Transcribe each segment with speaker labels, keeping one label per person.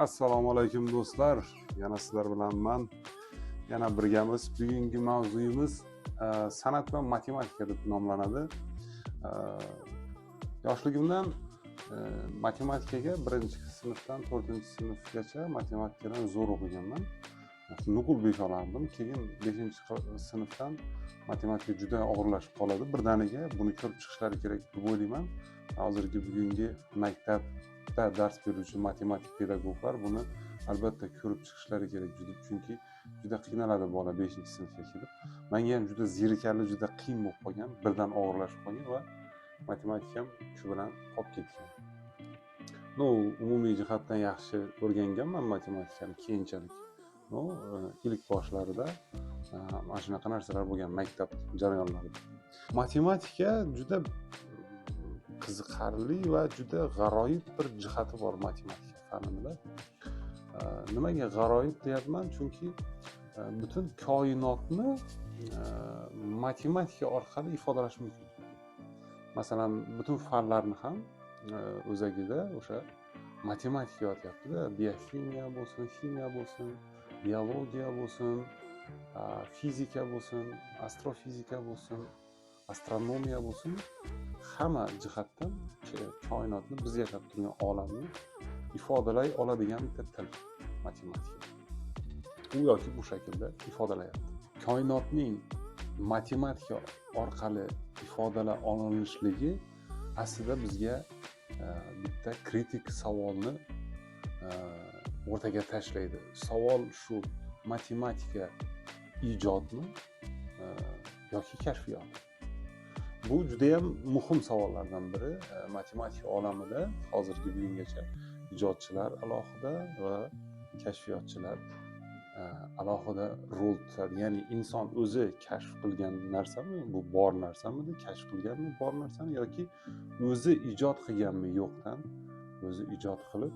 Speaker 1: Assalomu alaykum do'stlar. Yana sizlar bilanman. Yana birgamiz. Bugungi mavzuyimiz san'at va matematika deb nomlanadi. Yoshligimdan matematikaga 1-sinfdan 4-sinfgacha matematikadan zo'r o'qiganman. Nuqul 5 olardim. Keyin 5-sinfdan matematika juda og'irlashib qoladi. Birdaniga buni ko'rib chiqishlari kerak deb o'ylayman. Hozirgi bugungi maktabda dars beruvchi matematik pedagoglar buni albatta ko'rib chiqishlari kerak, chunki juda qiynaladi bola 5-sinfga kelib. Menga ham juda zerikarli, juda qiyin bo'lib qolgan, birdan og'irlashib qolgan va matematikam shu bilan qolib ketgan. Umumiy jihatdan yaxshi o'rganganman matematikani keyinchalik. Ilk boshlarida mana shunaqa narsalar bo'lgan maktab jarayonlarida. Matematika juda qiziqarli va juda g'aroyib bir jihati bor matematika fanida. Nimaga g'aroyib deyapman? Chunki butun koinotni matematika orqali ifodalash mumkin. Masalan, butun fanlarni ham o'zagida o'sha matematika yotyapti-da. Biokimiya bo'lsin, ximiya bo'lsin, biologiya bo'lsin, fizika bo'lsin, astrofizika bo'lsin, astronomiya bo'lsin, hamma jihatdan koinotni, biz yashab turgan olamni ifodalay oladigan bitta til matematika. U yoki bu shaklda ifodalayapti. Koinotning matematika orqali ifodalay olinishligi aslida bizga bitta kritik savolni o'rtaga tashlaydi. Savol shu: matematika ijodmi yoki kashfiyot? Bu juda ham muhim savollardan biri. Matematika olamida hozirgi bugungacha ijodchilar alohida va kashfiyotchilar alohida rol tutadi. Ya'ni inson o'zi kashf qilgan narsami, bu bor narsamidi, kashf qilganmi bor narsani, yoki o'zi ijod qilganmi yo'qdan, o'zi ijod qilib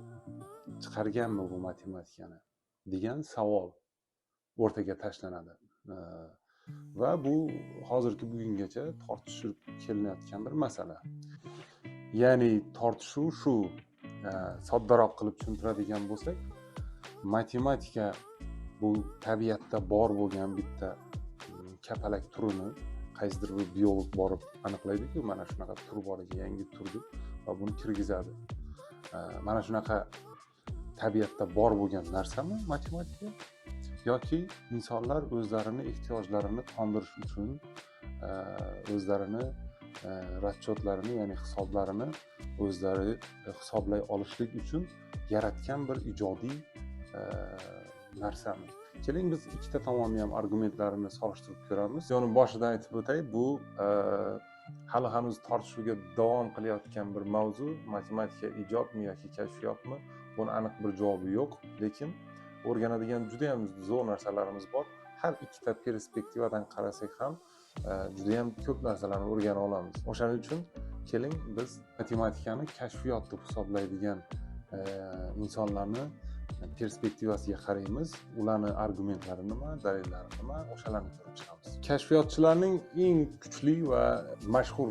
Speaker 1: chiqarganmi bu matematikani degan savol o'rtaga tashlanadi. Va bu hozirgi bugungacha tortishib kelinayotgan bir masala. Ya'ni tortishuv shu, soddaroq qilib tushuntiradigan bo'lsak, matematika bu tabiatda bor bo'lgan bitta kapalak turini qaysidir bir biolog borib aniqlaydi-ku, mana shunaqa tur bor ekan, yangi tur deb, va buni kirgizadi. Mana shunaqa tabiatda bor bo'lgan narsami matematika? Yoki insonlar o'zlarini ehtiyojlarini qondirish uchun o'zlarini raschotlarini, ya'ni hisoblarini o'zlari hisoblay olishlik uchun yaratgan bir ijodiy narsami? Keling biz ikkita tomonni ham argumentlarini solishtirib ko'ramiz. Ya'ni boshida aytib o'tay, bu hali hanuz tortishuvga davom qilayotgan bir mavzu. Matematika ijodmi yoki kashfiyotmi? Buni aniq bir javobi yo'q, lekin o'rganadigan juda ham zo'r narsalarimiz bor. Har ikkita perspektivadan qarasak ham juda ham ko'p narsalarni o'rgana olamiz. O'shaning uchun keling biz matematikani kashfiyot deb hisoblaydigan insonlarni perspektivasiga qaraymiz. Ularning argumentlari nima, dalillari nima, o'shalarni ko'rib chiqamiz. Kashfiyotchilarning eng kuchli va mashhur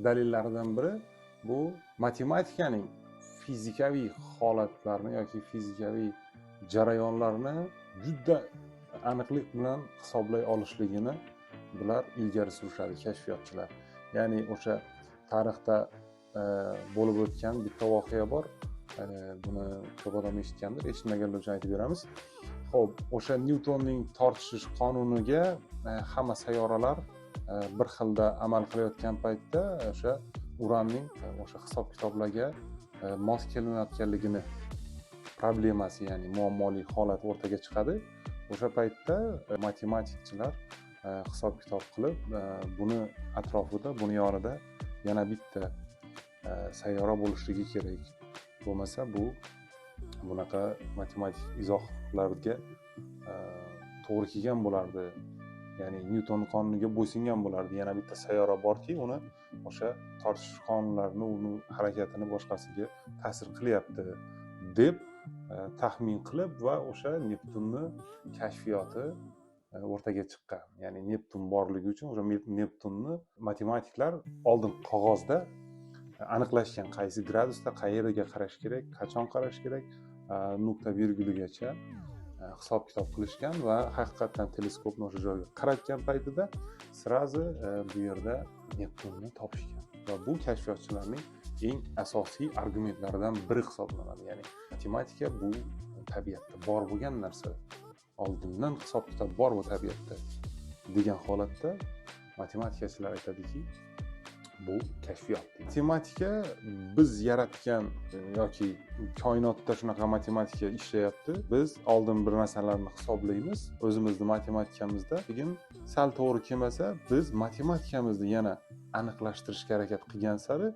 Speaker 1: dalillaridan biri bu matematikaning fizikaviy holatlarni yoki fizikaviy jarayonlarni juda aniqlik bilan hisoblay olishligini bular ilgari surishadi, kashfiyotchilar. Ya'ni o'sha tarixda bo'lib o'tgan bitta voqea bor. Buni ko'p odam eshitgandir, eshitmaganlar uchun aytib beramiz. Xo'p, o'sha Nyutonning tortishish qonuniga hamma sayyoralar bir xilda amal qilayotgan paytda o'sha Uranning o'sha hisob-kitoblarga mos kelmayotganligini problemasi, ya'ni muammoli holat o'rtaga chiqadi. O'sha paytda matematikchilar hisob-kitob qilib, buni atrofida, buni yonida yana bitta sayyora bo'lishligi kerak. Bo'lmasa bu bunaqa matematik izohlarga to'g'ri kelgan bo'lardi. Ya'ni Nyuton qonuniga bo'ysungan bo'lardi. Yana bitta sayyora borki, uni o'sha tortishish qonunlarini, uni harakatini boshqasiga ta'sir qilyapti deb taxmin qilib va o'sha Neptunni kashfiyoti o'rtaga chiqqan. Ya'ni Neptun borligi uchun o'sha Neptunni matematiklar oldin qog'ozda aniqlashgan, qaysi gradusda qayerga qarash kerak, qachon qarash kerak nuqta virguligacha hisob kitob qilishgan va haqiqatdan teleskopni o'sha joyga qaratgan paytida srazi bu yerda Neptunni topishgan va bu kashfiyotchilarning eng asosiy argumentlaridan biri hisoblanadi. Ya'ni matematika bu tabiatda bor bo'lgan narsa, oldindan hisob kitob bor bu tabiatda degan holatda matematikachilar aytadiki, bu kashfiyot. Matematika biz yaratgan yoki koinotda shunaqa matematika ishlayapti. Biz oldin bir narsalarni hisoblaymiz o'zimizni matematikamizda. Keyin sal to'g'ri kelmasa, biz matematikamizni yana aniqlashtirishga harakat qilgan sari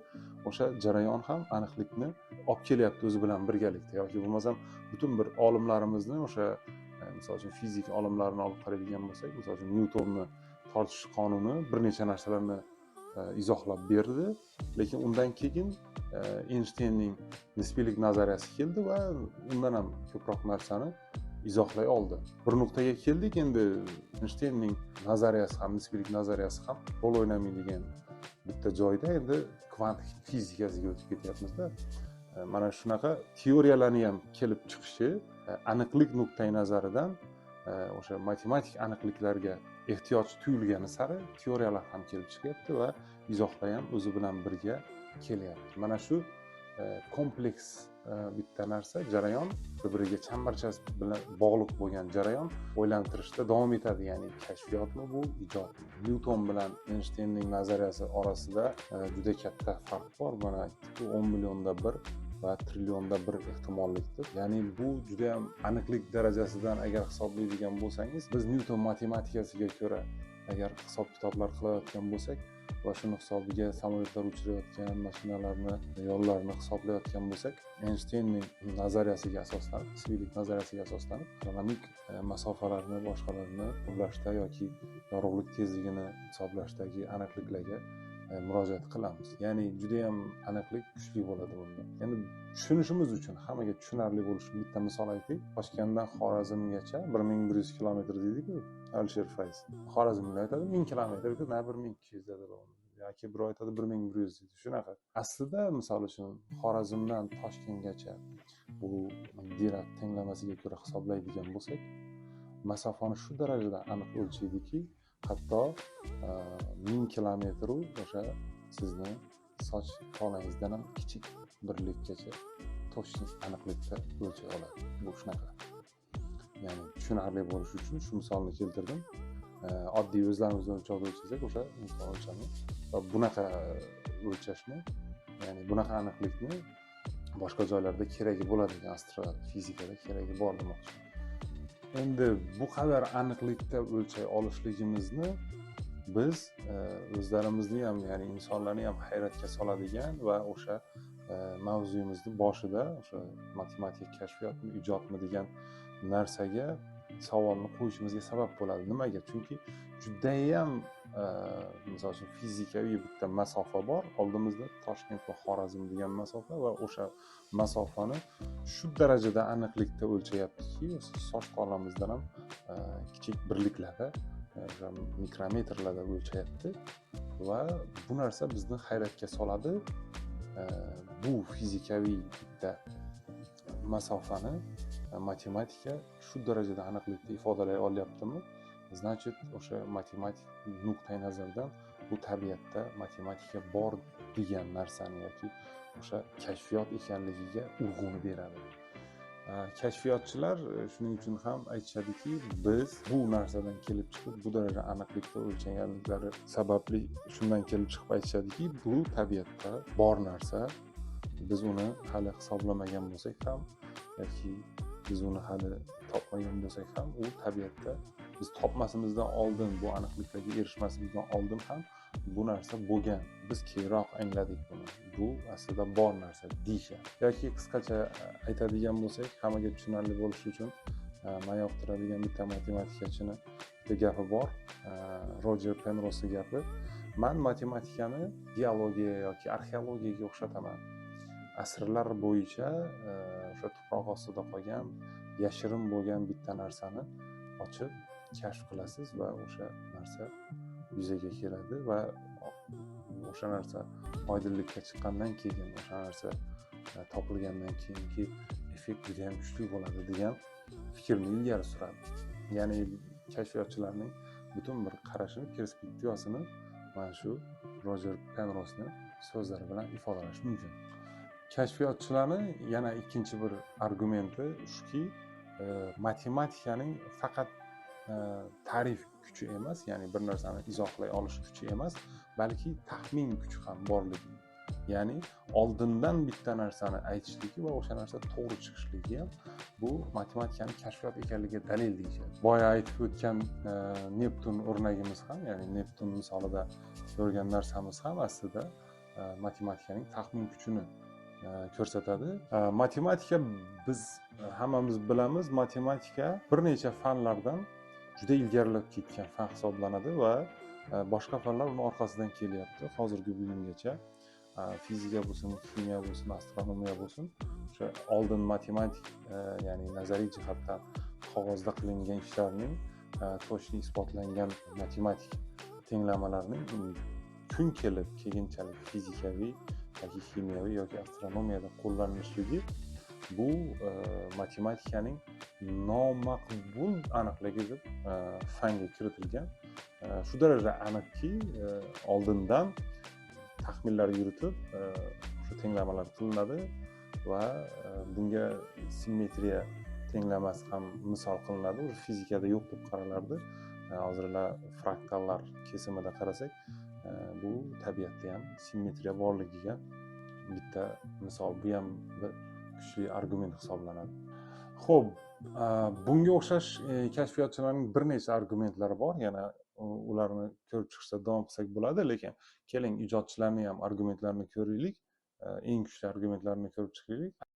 Speaker 1: o'sha jarayon ham aniqlikni olib kelyapti o'zi bilan birgalikda. Yoki bo'lmasam butun bir olimlarimizni o'sha misol uchun fizik olimlarini olib qaraydigan bo'lsak, misol uchun Nyutonni tortish qonuni bir necha narsalarni izohlab berdi, lekin undan keyin Einsteinning nisbiylik nazariyasi keldi va undan ham ko'proq narsani izohlay oldi. Bir nuqtaga keldik, endi Einsteinning nazariyasi ham nisbiylik nazariyasi ham rol o'ynamaydigan bitta joyda endi kvantik fizikasiga o'tib ketyapmiz-da. Mana shunaqa teoriyalarni ham kelib chiqishi aniqlik nuqtai nazaridan o'sha matematik aniqliklarga ehtiyoj tuyulgani sari teoriyalar ham kelib chiqyapti va izohlar ham o'zi bilan birga kelyapti. Mana shu kompleks bitta narsa, jarayon, bir-biriga chambarchas bilan bog'liq bo'lgan jarayon o'ylantirishda davom etadi. Ya'ni kashfiyotmi bu, ijodmi? Nyuton bilan Einsteinning nazariyasi orasida juda katta farq bor. Mana 10 millionda bir va trillionda bir ehtimollikdir. Ya'ni bu juda ham aniqlik darajasidan agar hisoblaydigan bo'lsangiz, biz Nyuton matematikasiga ko'ra agar hisob kitoblar qilayotgan bo'lsak va shuni hisobiga samolyotlar uchirayotgan, mashinalarni, yo'llarni hisoblayotgan bo'lsak, Einsteinning nazariyasiga asoslanib, nisbiylik nazariyasiga asoslanib, astronomik masofalarni, boshqalarni hisoblashda yoki yorug'lik tezligini hisoblashdagi aniqliklarga murojaat qilamiz. Ya'ni juda ham aniqlik kuchli bo'ladi bunda. Endi tushunishimiz uchun, hammaga tushunarli bo'lishi uchun bitta misol aytaylik. Toshkentdan Xorazmgacha 1100 kilometr deydik-ku, Alisher Fayz. Xorazmlar aytadi 1000 kilometr-ku, na 1200 dedilar. Yoki birov aytadi 1100 deydi. Shunaqa. Aslida misol uchun Xorazmdan Toshkentgacha bu Dirac tenglamasiga ko'ra hisoblaydigan bo'lsak, masofani shu darajada aniq o'lchaydiki, hatto 1000 kilometr o'sha sizni soch tolangizdan ham kichik birlikkacha to'shni aniqlikda o'lchay oladi. Bu shunaqa. Ya'ni tushunarli bo'lishi uchun shu misolni keltirdim. Oddiy o'zlarimizning o'lchovda o'lchasak, o'sha misol o'lchami va bunaqa o'lchashni, ya'ni bunaqa aniqlikni boshqa joylarda keragi bo'ladi, astrofizikada keragi bor demoqchi. Endi bu qadar aniqlikda o'lchay olishligimizni biz o'zlarimizni ham, ya'ni insonlarni ham hayratga soladigan va o'sha mavzuyimizni boshida o'sha matematik kashfiyotmi, ijodmi degan narsaga savolni qo'yishimizga sabab bo'ladi. Nimaga? Chunki judayam misol uchun fizikaviy bitta masofa bor oldimizda, Toshkent va Xorazm degan masofa, va o'sha masofani shu darajada aniqlikda o'lchayaptiki, soch tolamizdan ham kichik birliklarda, mikrometrlarda o'lchayapti va bu narsa bizni hayratga soladi. Bu fizikaviy bitta masofani matematika shu darajada aniqlikda ifodalay olyaptimi? Значит, o'sha matematik nuqtai nazardan bu tabiatda matematika bor degan narsani yoki o'sha kashfiyot ekanligiga urg'uni beradi. Kashfiyotchilar shuning uchun ham aytishadiki, biz bu narsadan kelib chiqib bu darajada aniqlikda o'lchaganliklari sababli shundan kelib chiqib aytishadiki, bu tabiatda bor narsa. Biz uni hali hisoblamagan bo'lsak ham yoki biz uni hali topmagan bo'lsak ham, u tabiatda biz topmasimizdan oldin, bu aniqliklarga erishmasimizdan oldin ham bu narsa bo'lgan. Biz keyinroq angladik buni. Bu aslida bor narsa deyishadi. Yoki qisqacha aytadigan bo'lsak, hammaga tushunarli bo'lishi uchun men yoqtiradigan bitta matematikachining bitta gapi bor. Rojer Penrosening gapi. Men matematikani geologiya yoki arxeologiyaga o'xshataman. Asrlar bo'yicha o'sha tuproq ostida qolgan, yashirin bo'lgan bitta narsani ochib kashf qilasiz va o'sha narsa yuzaga keladi va o'sha narsa oydinlikka chiqqandan keyin, o'sha narsa topilgandan keyingi effekt juda ham kuchli bo'ladi degan fikrni ilgari suradi. Ya'ni kashfiyotchilarning butun bir qarashini, perspektivasini mana shu Rojer Penrosening so'zlari bilan ifodalash mumkin. Kashfiyotchilarni yana ikkinchi bir argumenti shuki, matematikaning faqat ta'rif kuchi emas, ya'ni bir narsani izohlay olish kuchi emas, balki taxmin kuchi ham borligi. Ya'ni oldindan bitta narsani aytishligi va o'sha narsa to'g'ri chiqishligi ham bu matematikaning kashfiyot ekanligiga dalil deyishadi. Boya aytib o'tgan Neptun o'rnagimiz ham, ya'ni Neptun misolida ko'rgan narsamiz ham aslida matematikaning taxmin kuchini ko'rsatadi. Matematika, biz hammamiz bilamiz, matematika bir necha fanlardan juda ilgarilab ketgan fan hisoblanadi va boshqa fanlar uni orqasidan kelyapti hozirgi bugungacha. Fizika bo'lsin, kimyo bo'lsin, astronomiya bo'lsin, o'sha oldin matematik, ya'ni nazariy jihatdan qog'ozda qilingan ishlarning to'g'ri isbotlangan matematik tenglamalarning kun kelib keyinchalik fizikaviy yoki kimyoviy yoki astronomiyada qo'llanilishligi bu matematikaning nomaqbul aniqligi deb fanga kiritilgan. Shu darajada aniqki, oldindan taxminlar yuritib o'sha tenglamalar qilinadi va bunga simmetriya tenglamasi ham misol qilinadi. O'sha fizikada yo'q deb qaralardi. Hozirlar fraktallar kesimida qarasak, bu tabiatda ham simmetriya borligiga bitta misol, bu ham bir kuchli argument hisoblanadi. Xo'p, bunga o'xshash kashfiyotchilarning bir necha argumentlari bor. Yana ularni ko'rib chiqishda davom qilsak bo'ladi, lekin keling ijodchilarning ham argumentlarini ko'raylik, eng kuchli argumentlarini ko'rib chiqaylik.